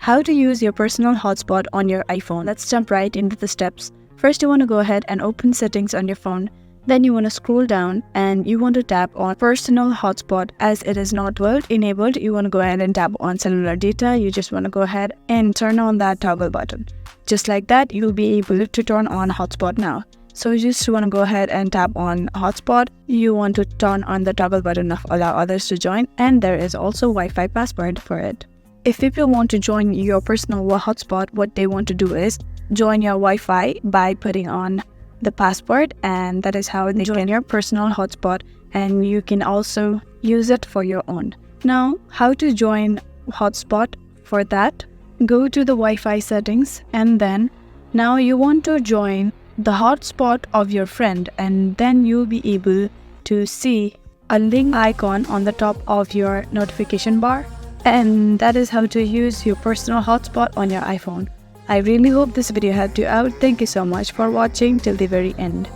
How to use your personal hotspot on your iPhone. Let's jump right into the steps. First, you want to go ahead and open settings on your phone. Then you want to scroll down and you want to tap on personal hotspot. As it is not world enabled, you want to go ahead and tap on cellular data. You just want to go ahead and turn on that toggle button. Just like that, you'll be able to turn on hotspot now. So you just want to go ahead and tap on hotspot. You want to turn on the toggle button of allow others to join, and there is also Wi-Fi password for it. If people want to join your personal hotspot, what they want to do is join your Wi-Fi by putting on the password, and that is how they join your personal hotspot, and you can also use it for your own. Now, how to join hotspot? For that, go to the Wi-Fi settings, and then now you want to join the hotspot of your friend, and then you'll be able to see a link icon on the top of your notification bar. And that is how to use your personal hotspot on your iPhone. I really hope this video helped you out. Thank you so much for watching till the very end.